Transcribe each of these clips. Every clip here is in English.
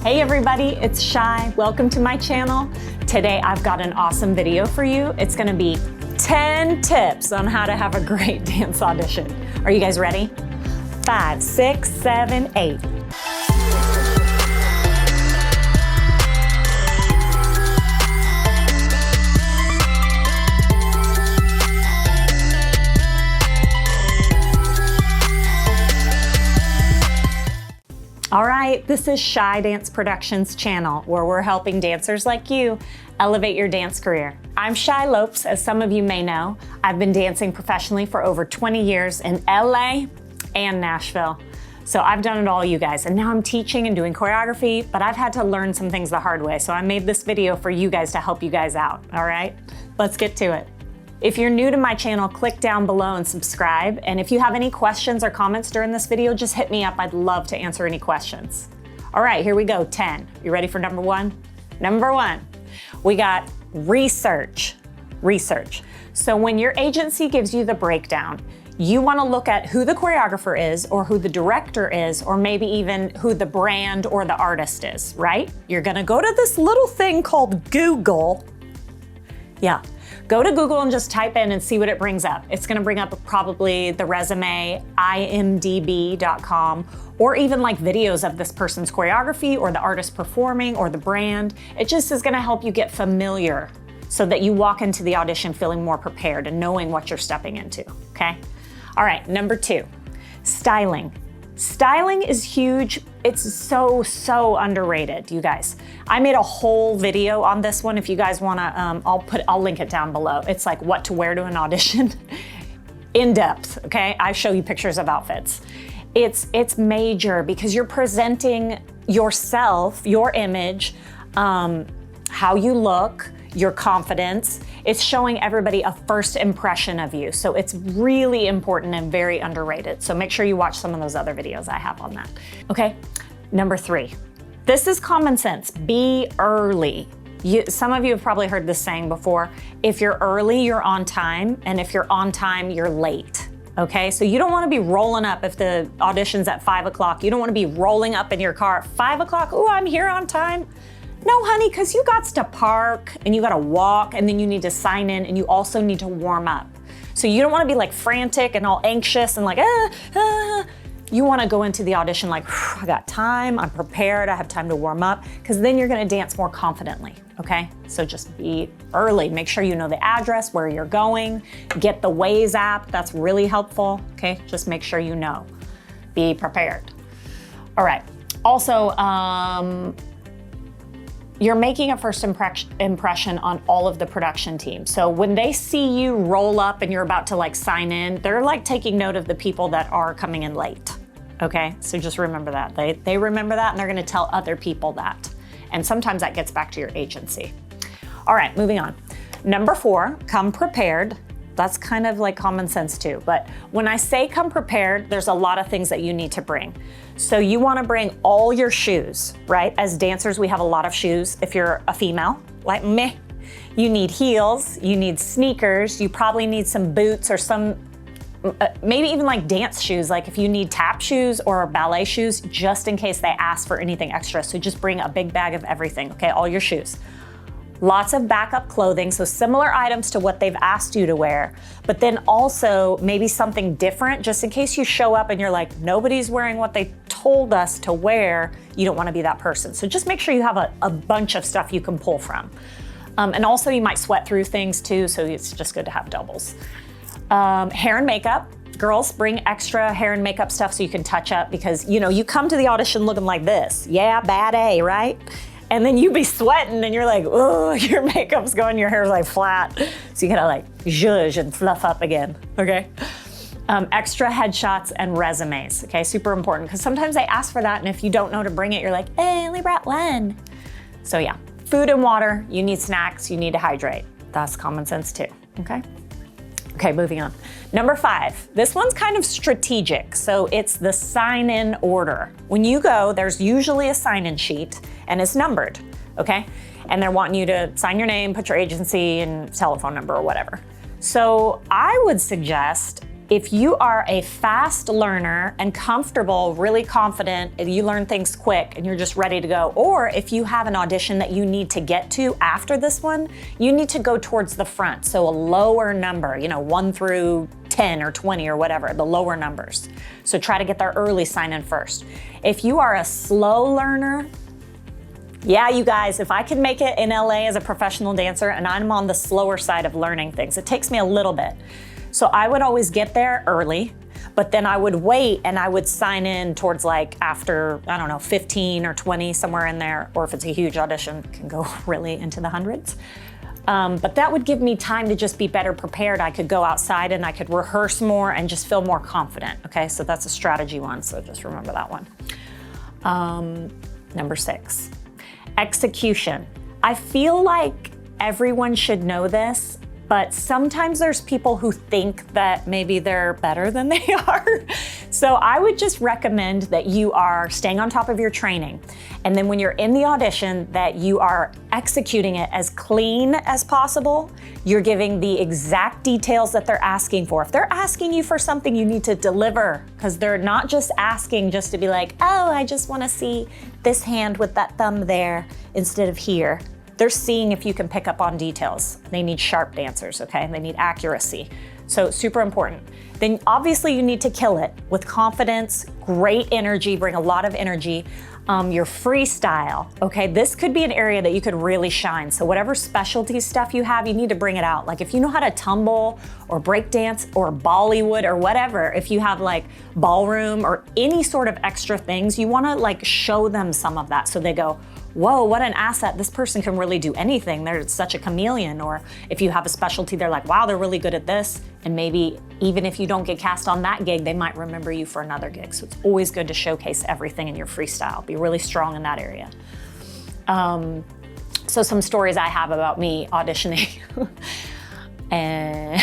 Hey everybody, it's Shy. Welcome to my channel. Today I've got an awesome video for you. It's gonna be 10 tips on how to have a great dance audition. Are you guys ready? 5, 6, 7, 8. All right, this is Shy Dance Productions channel, where we're helping dancers like you elevate your dance career. I'm Shy Lopes, as some of you may know. I've been dancing professionally for over 20 years in LA and Nashville. So I've done it all, you guys, and now I'm teaching and doing choreography, but I've had to learn some things the hard way. So I made this video for you guys to help you guys out, all right? Let's get to it. If you're new to my channel, click down below and subscribe. And if you have any questions or comments during this video, just hit me up. I'd love to answer any questions. All right, here we go, 10. You ready for number one? Number one, we got research. Research. So when your agency gives you the breakdown, you wanna look at who the choreographer is or who the director is, or maybe even who the brand or the artist is, right? You're gonna go to this little thing called Google. Yeah. Go to Google and just type in and see what it brings up. It's gonna bring up probably the resume, imdb.com, or even like videos of this person's choreography or the artist performing or the brand. It just is gonna help you get familiar so that you walk into the audition feeling more prepared and knowing what you're stepping into, okay? All right, number two, styling. Styling is huge. It's so underrated, you guys. I made a whole video on this one. If you guys wanna, I'll link it down below. It's like what to wear to an audition, in depth, okay? I show you pictures of outfits. It's major because you're presenting yourself, your image, how you look, your confidence. It's showing everybody a first impression of you. So it's really important and very underrated. So make sure you watch some of those other videos I have on that. Okay, number three. This is common sense. Be early. Some of you have probably heard this saying before. If you're early, you're on time. And if you're on time, you're late. Okay, so you don't wanna be rolling up if the audition's at 5 o'clock. You don't wanna be rolling up in your car at 5 o'clock. Oh, I'm here on time. No, honey, because you got to park and you got to walk and then you need to sign in and you also need to warm up. So you don't want to be like frantic and all anxious and like, You want to go into the audition like, I got time, I'm prepared, I have time to warm up, because then you're going to dance more confidently, okay? So just be early. Make sure you know the address, where you're going, get the Waze app. That's really helpful, okay? Just make sure you know. Be prepared. All right. Also, you're making a first impression on all of the production team. So when they see you roll up and you're about to like sign in, they're like taking note of the people that are coming in late, okay? So just remember that. They remember that and they're gonna tell other people that. And sometimes that gets back to your agency. All right, moving on. Number 4, come prepared. That's kind of like common sense too. But when I say come prepared, there's a lot of things that you need to bring. So you wanna bring all your shoes, right? As dancers, we have a lot of shoes. If you're a female, like me, you need heels, you need sneakers, you probably need some boots or some, maybe even like dance shoes, like if you need tap shoes or ballet shoes, just in case they ask for anything extra. So just bring a big bag of everything, okay? All your shoes. Lots of backup clothing, so similar items to what they've asked you to wear, but then also maybe something different, just in case you show up and you're like, nobody's wearing what they told us to wear. You don't wanna be that person. So just make sure you have a bunch of stuff you can pull from. And also you might sweat through things too, so it's just good to have doubles. Hair and makeup. Girls, bring extra hair and makeup stuff so you can touch up, because you come to the audition looking like this. Yeah, bad A, right? And then you be sweating and you're like, oh, your makeup's going, your hair's like flat. So you gotta like zhuzh and fluff up again, okay? Extra headshots and resumes, okay? Super important, because sometimes they ask for that, and if you don't know to bring it, you're like, hey, I only brought one. So yeah, food and water, you need snacks, you need to hydrate. That's common sense too, okay? Okay, moving on. Number 5, this one's kind of strategic. So it's the sign-in order. When you go, there's usually a sign-in sheet and it's numbered, okay? And they're wanting you to sign your name, put your agency and telephone number or whatever. So I would suggest If you are a fast learner and comfortable, really confident, and you learn things quick and you're just ready to go, or if you have an audition that you need to get to after this one, you need to go towards the front. So a lower number, 1 through 10 or 20 or whatever, the lower numbers. So try to get there early, sign in first. If you are a slow learner, yeah, you guys, if I can make it in LA as a professional dancer and I'm on the slower side of learning things, it takes me a little bit. So I would always get there early, but then I would wait and I would sign in towards like after, 15 or 20, somewhere in there, or if it's a huge audition, it can go really into the hundreds. But that would give me time to just be better prepared. I could go outside and I could rehearse more and just feel more confident, okay? So that's a strategy one, so just remember that one. Number 6, execution. I feel like everyone should know this, but sometimes there's people who think that maybe they're better than they are. So I would just recommend that you are staying on top of your training. And then when you're in the audition, that you are executing it as clean as possible. You're giving the exact details that they're asking for. If they're asking you for something, you need to deliver, because they're not just asking just to be like, oh, I just want to see this hand with that thumb there instead of here. They're seeing if you can pick up on details. They need sharp dancers, okay? They need accuracy. So super important. Then obviously you need to kill it with confidence, great energy, bring a lot of energy. Your freestyle, okay? This could be an area that you could really shine. So whatever specialty stuff you have, you need to bring it out. Like if you know how to tumble or break dance or Bollywood or whatever, if you have like ballroom or any sort of extra things, you wanna like show them some of that so they go, whoa, what an asset. This person can really do anything. They're such a chameleon. Or if you have a specialty, they're like, wow, they're really good at this. And maybe even if you don't get cast on that gig, they might remember you for another gig. So it's always good to showcase everything in your freestyle. Be really strong in that area. So some stories I have about me auditioning. And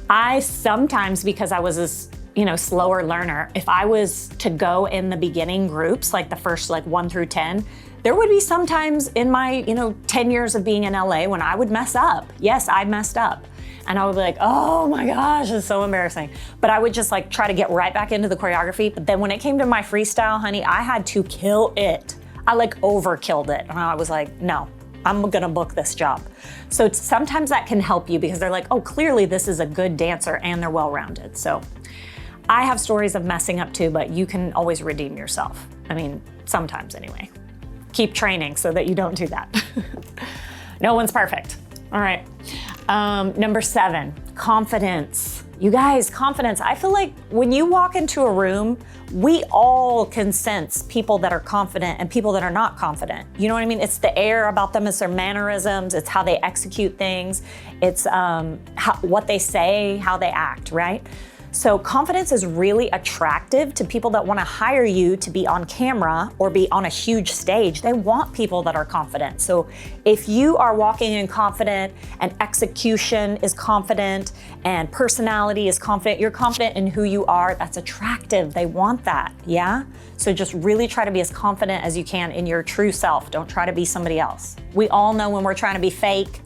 I sometimes, because I was a slower learner, if I was to go in the beginning groups, like the first 1 through 10, there would be sometimes in my 10 years of being in LA when I would mess up. Yes, I messed up. And I would be like, oh my gosh, it's so embarrassing. But I would just try to get right back into the choreography. But then when it came to my freestyle, honey, I had to kill it. I overkilled it. And I was like, no, I'm gonna book this job. So sometimes that can help you because they're like, oh, clearly this is a good dancer and they're well-rounded. So I have stories of messing up too, but you can always redeem yourself. I mean, sometimes anyway. Keep training so that you don't do that. No one's perfect. All right. Number 7, confidence. You guys, confidence. I feel like when you walk into a room, we all can sense people that are confident and people that are not confident. You know what I mean? It's the air about them, it's their mannerisms, it's how they execute things, it's what they say, how they act, right? So confidence is really attractive to people that want to hire you to be on camera or be on a huge stage. They want people that are confident. So if you are walking in confident and execution is confident and personality is confident, you're confident in who you are, that's attractive. They want that, yeah? So just really try to be as confident as you can in your true self. Don't try to be somebody else. We all know when we're trying to be fake,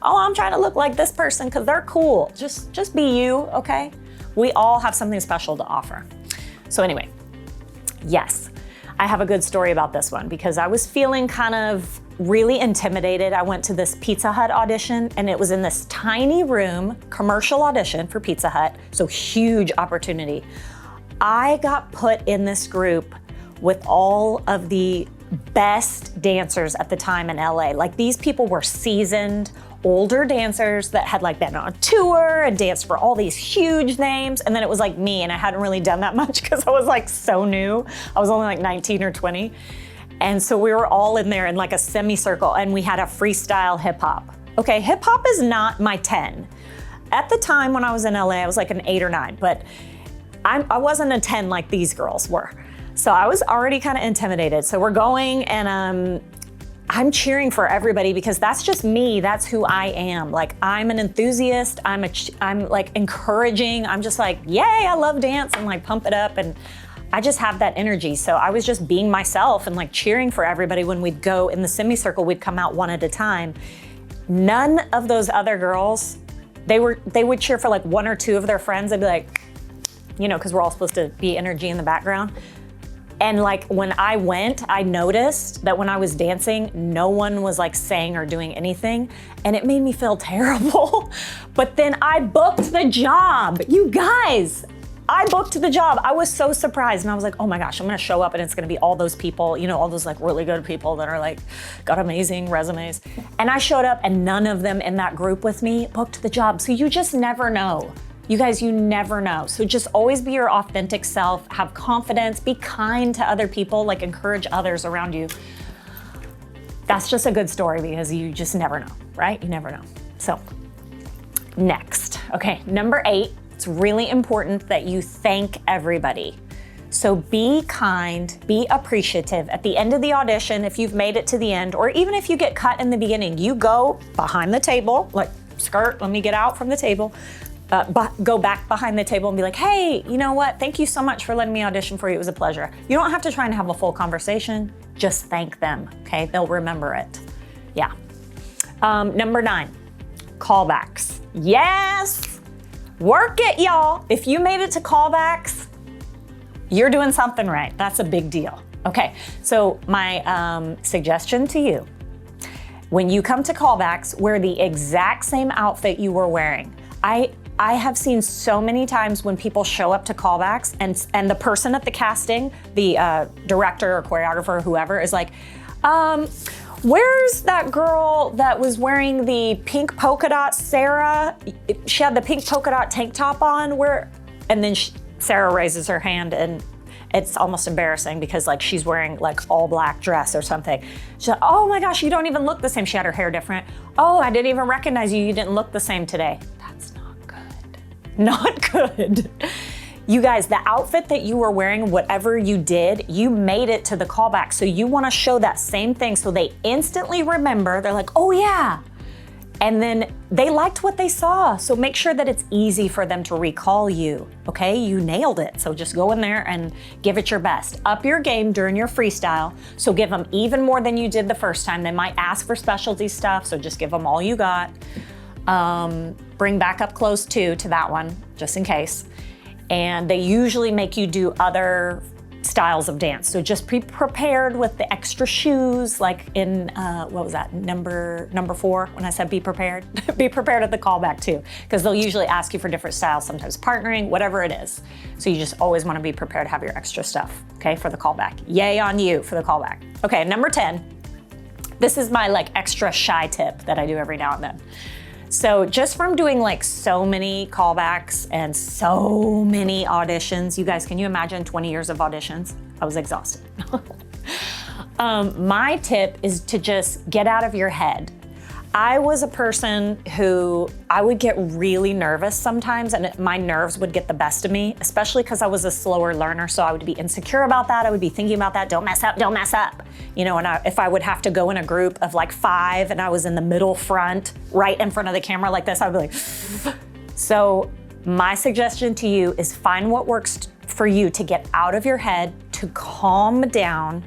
I'm trying to look like this person because they're cool. Just be you, okay? We all have something special to offer. So anyway, yes, I have a good story about this one because I was feeling kind of really intimidated. I went to this Pizza Hut audition and it was in this tiny room, commercial audition for Pizza Hut, so huge opportunity. I got put in this group with all of the best dancers at the time in LA. These people were seasoned, older dancers that had been on tour and danced for all these huge names. And then it was me, and I hadn't really done that much because I was so new. I was only 19 or 20. And so we were all in there in a semicircle and we had a freestyle hip hop. Okay, hip hop is not my 10. At the time when I was in LA, I was an 8 or 9, but I wasn't a 10 like these girls were. So I was already kind of intimidated. So we're going and I'm cheering for everybody because that's just me. That's who I am. I'm an enthusiast. I'm encouraging. I'm just yay, I love dance, and pump it up. And I just have that energy. So I was just being myself and cheering for everybody. When we'd go in the semicircle, we'd come out one at a time. None of those other girls they would cheer for like one or two of their friends. They'd be like, you know, because we're all supposed to be energy in the background. And like when I went, I noticed that when I was dancing, no one was like saying or doing anything, and it made me feel terrible. But then I booked the job. You guys, I booked the job. I was so surprised, and I was like, oh my gosh, I'm gonna show up and it's gonna be all those people, you know, all those like really good people that are like, got amazing resumes. And I showed up and none of them in that group with me booked the job. So you just never know. You guys, you never know. So just always be your authentic self, have confidence, be kind to other people, like encourage others around you. That's just a good story because you just never know, right? You never know. So next, okay, number 8, it's really important that you thank everybody. So be kind, be appreciative. At the end of the audition, if you've made it to the end, or even if you get cut in the beginning, you go behind the table, like skirt, let me get out from the table. Go back behind the table and be like, hey, you know what? Thank you so much for letting me audition for you. It was a pleasure. You don't have to try and have a full conversation. Just thank them, okay? They'll remember it. Yeah. Number 9, callbacks. Yes! Work it, y'all. If you made it to callbacks, you're doing something right. That's a big deal. Okay, so my suggestion to you, when you come to callbacks, wear the exact same outfit you were wearing. I have seen so many times when people show up to callbacks and the person at the casting, the director or choreographer or whoever is like, where's that girl that was wearing the pink polka dot, Sarah? She had the pink polka dot tank top on, where? And then Sarah raises her hand and it's almost embarrassing because like she's wearing like all black dress or something. She's like, oh my gosh, you don't even look the same. She had her hair different. Oh, I didn't even recognize you. You didn't look the same today. That's not good. Not good. You guys, the outfit that you were wearing, whatever you did, you made it to the callback. So you want to show that same thing so they instantly remember. They're like, oh yeah. And then they liked what they saw. So make sure that it's easy for them to recall you, okay? You nailed it. So just go in there and give it your best. Up your game during your freestyle. So give them even more than you did the first time. They might ask for specialty stuff, so just give them all you got. Bring backup clothes too to that one, just in case. And they usually make you do other styles of dance. So just be prepared with the extra shoes, like in, what was that, number 4, when I said be prepared? Be prepared at the callback too, because they'll usually ask you for different styles, sometimes partnering, whatever it is. So you just always wanna be prepared to have your extra stuff, okay, for the callback. Yay on you for the callback. Okay, number 10. This is my like extra shy tip that I do every now and then. So just from doing like so many callbacks and so many auditions, you guys, can you imagine 20 years of auditions? I was exhausted. My tip is to just get out of your head. I was a person who I would get really nervous sometimes, and my nerves would get the best of me, especially because I was a slower learner. So I would be insecure about that. I would be thinking about that. Don't mess up, don't mess up. You know, and if I would have to go in a group of like 5 and I was in the middle front, right in front of the camera like this, I'd be like, so my suggestion to you is find what works for you to get out of your head, to calm down,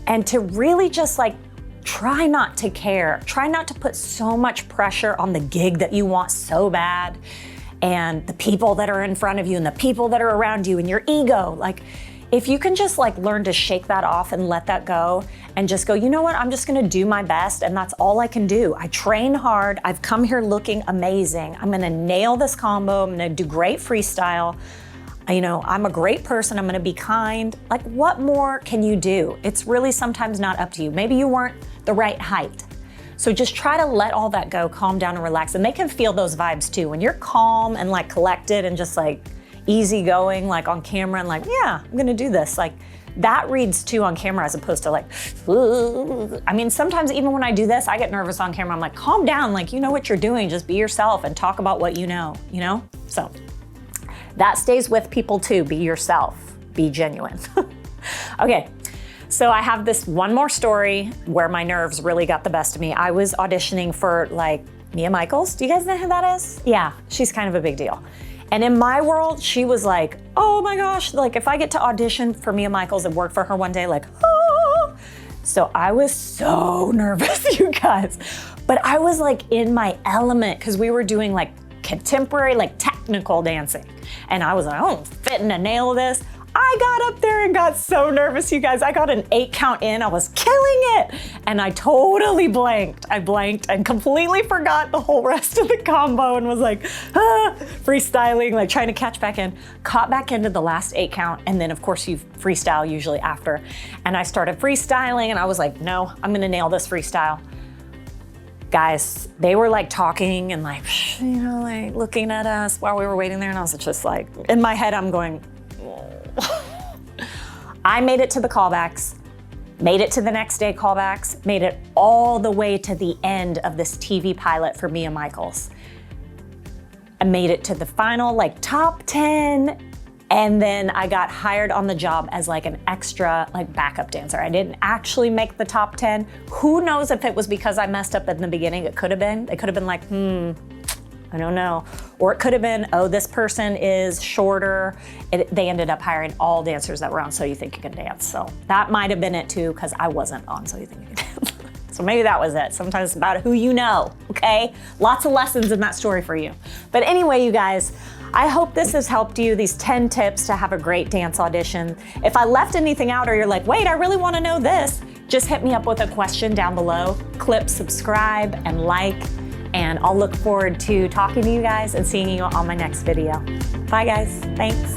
and to really just like try not to care. Try not to put so much pressure on the gig that you want so bad, and the people that are in front of you and the people that are around you and your ego. Like, if you can just like learn to shake that off and let that go and just go, you know what, I'm just gonna do my best and that's all I can do. I train hard, I've come here looking amazing. I'm gonna nail this combo, I'm gonna do great freestyle. You know, I'm a great person, I'm gonna be kind. Like, what more can you do? It's really sometimes not up to you. Maybe you weren't the right height. So just try to let all that go, calm down and relax. And they can feel those vibes too. When you're calm and like collected and just like easygoing, like on camera and like, yeah, I'm gonna do this. Like, that reads too on camera as opposed to like, ooh. I mean, sometimes even when I do this, I get nervous on camera. I'm like, calm down, like, you know what you're doing, just be yourself and talk about what you know? So that stays with people too, be yourself, be genuine. Okay, so I have this one more story where my nerves really got the best of me. I was auditioning for like Mia Michaels. Do you guys know who that is? Yeah, she's kind of a big deal. And in my world, she was like, oh my gosh, like if I get to audition for Mia Michaels and work for her one day, like, oh. So I was so nervous, you guys. But I was like in my element because we were doing like contemporary, like technical dancing. And I was like, oh, fitting to nail this. I got up there and got so nervous, you guys. I got an 8 count in, I was killing it. And I totally blanked. I blanked and completely forgot the whole rest of the combo and was like, freestyling, like trying to catch back in. Caught back into the last 8 count. And then of course you freestyle usually after. And I started freestyling and I was like, no, I'm gonna nail this freestyle. Guys, they were like talking and like, you know, like looking at us while we were waiting there. And I was just like, in my head, I'm going, I made it to the callbacks, made it to the next day callbacks, made it all the way to the end of this TV pilot for Mia Michaels. I made it to the final like top 10, and then I got hired on the job as like an extra like backup dancer. I didn't actually make the top 10. Who knows if it was because I messed up in the beginning? It could have been. They could have been like, I don't know. Or it could have been, oh, this person is shorter. They ended up hiring all dancers that were on So You Think You Can Dance. So that might have been it too, because I wasn't on So You Think You Can Dance. So maybe that was it. Sometimes it's about who you know, okay? Lots of lessons in that story for you. But anyway, you guys, I hope this has helped you, these 10 tips to have a great dance audition. If I left anything out or you're like, wait, I really want to know this, just hit me up with a question down below. Click subscribe and like. And I'll look forward to talking to you guys and seeing you on my next video. Bye guys, thanks.